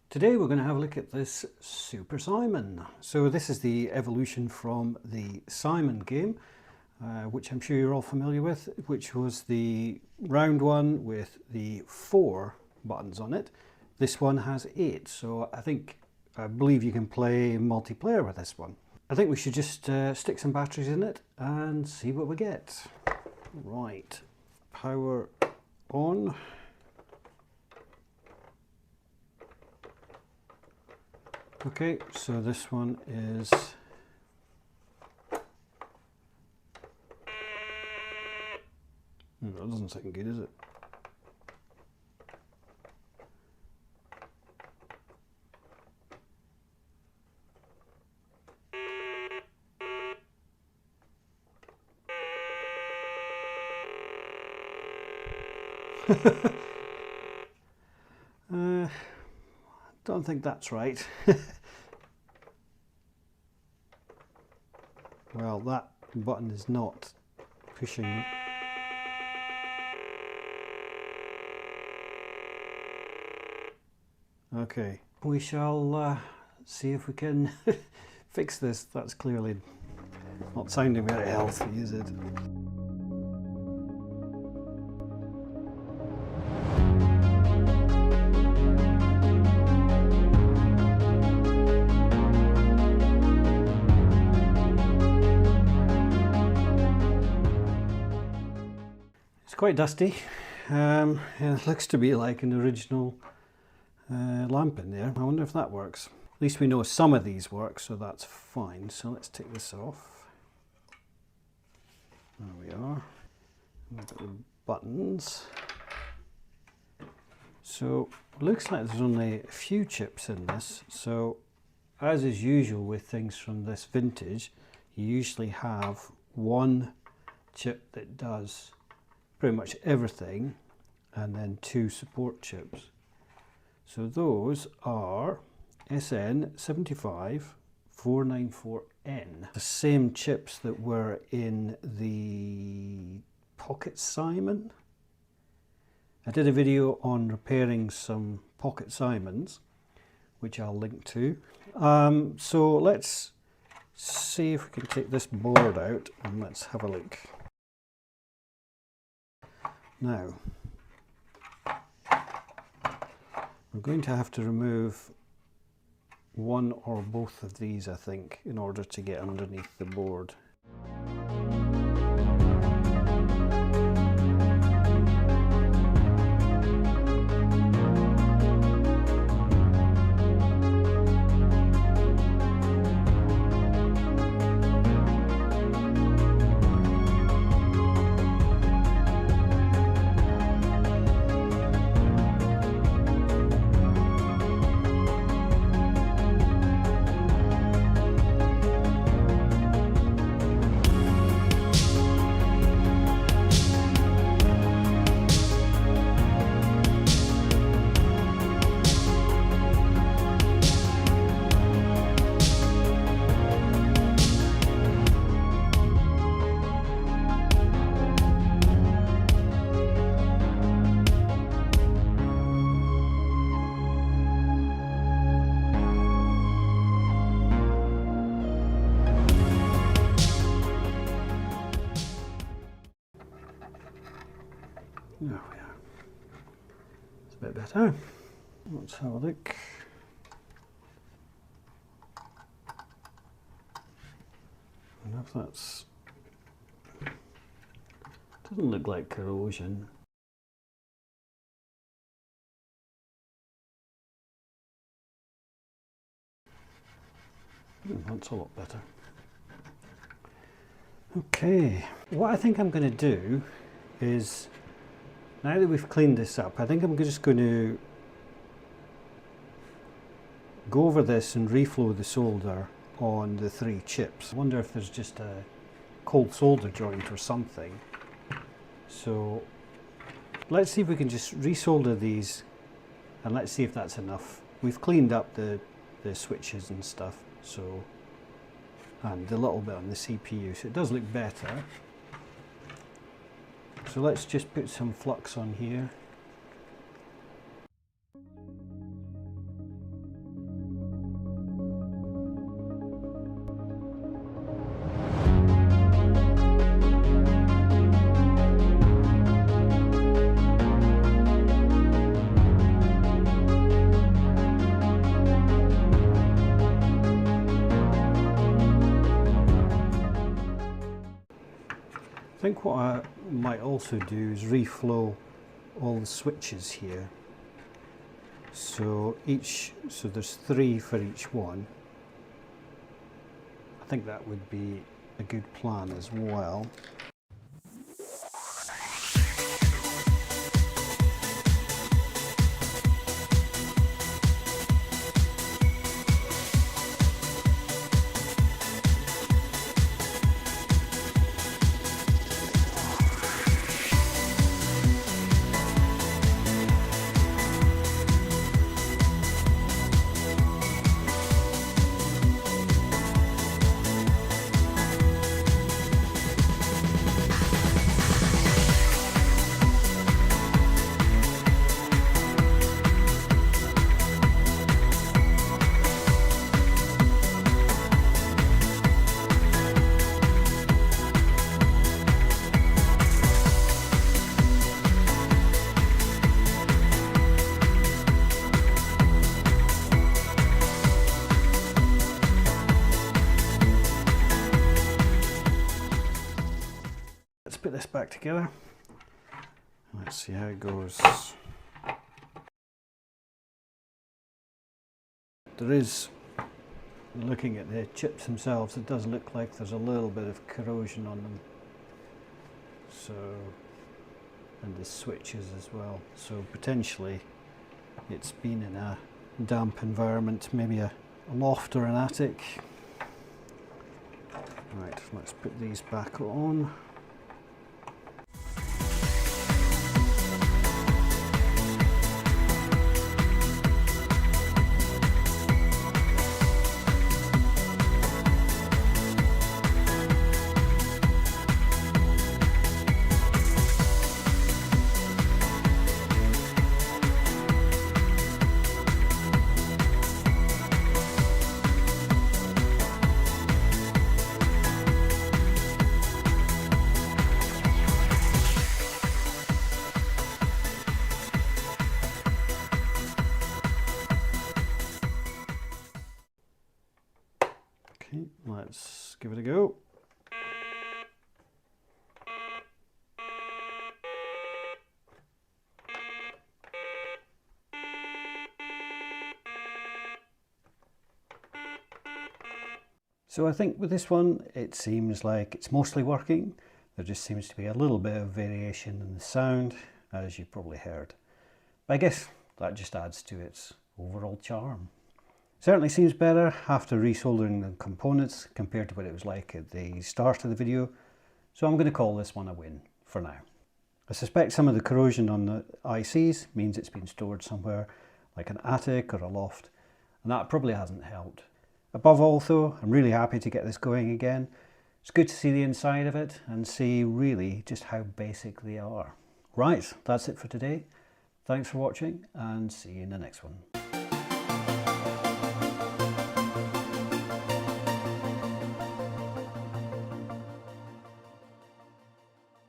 Today we're going to have a look at this Super Simon. So this is the evolution from the Simon game, which I'm sure you're all familiar with, which was the round one with the 4 buttons on it. This one has 8, so I believe you can play multiplayer with this one. I think we should just stick some batteries in it and see what we get. Right, power on. Okay, so this one is that doesn't sound good, is it? Don't think that's right. Well, that button is not pushing. Okay, we shall see if we can fix this. That's clearly not sounding very healthy, is it? Quite dusty. It looks to be like an original lamp in there. I wonder if that works. At least we know some of these work, so that's fine. So let's take this off. There we are. We've got the buttons. So it looks like there's only a few chips in this. So as is usual with things from this vintage, you usually have one chip that does pretty much everything, and then 2 support chips. So those are SN75494N, the same chips that were in the Pocket Simon. I did a video on repairing some Pocket Simons, which I'll link to. So let's see if we can take this board out and let's have a look. Now, we're going to have to remove one or both of these, I think, in order to get underneath the board. There we are. It's a bit better. Let's have a look. And if that's... doesn't look like corrosion. That's a lot better. Okay, what I think I'm going to do is, now that we've cleaned this up, I think I'm just going to go over this and reflow the solder on the 3 chips. I wonder if there's just a cold solder joint or something. So let's see if we can just resolder these and let's see if that's enough. We've cleaned up the switches and stuff, so, and a little bit on the CPU, so it does look better. So let's just put some flux on here. think what I might also do is reflow all the switches here. So there's 3 for each one. I think that would be a good plan as well. Let's put this back together. Let's see how it goes. There is, looking at the chips themselves, it does look like there's a little bit of corrosion on them. So, and the switches as well. So potentially it's been in a damp environment, maybe a loft or an attic. Right, let's put these back on. Okay, let's give it a go. So I think with this one, it seems like it's mostly working. There just seems to be a little bit of variation in the sound, as you probably heard. But I guess that just adds to its overall charm. Certainly seems better after resoldering the components compared to what it was like at the start of the video. So I'm going to call this one a win for now. I suspect some of the corrosion on the ICs means it's been stored somewhere like an attic or a loft, and that probably hasn't helped. Above all though, I'm really happy to get this going again. It's good to see the inside of it and see really just how basic they are. Right, that's it for today. Thanks for watching and see you in the next one.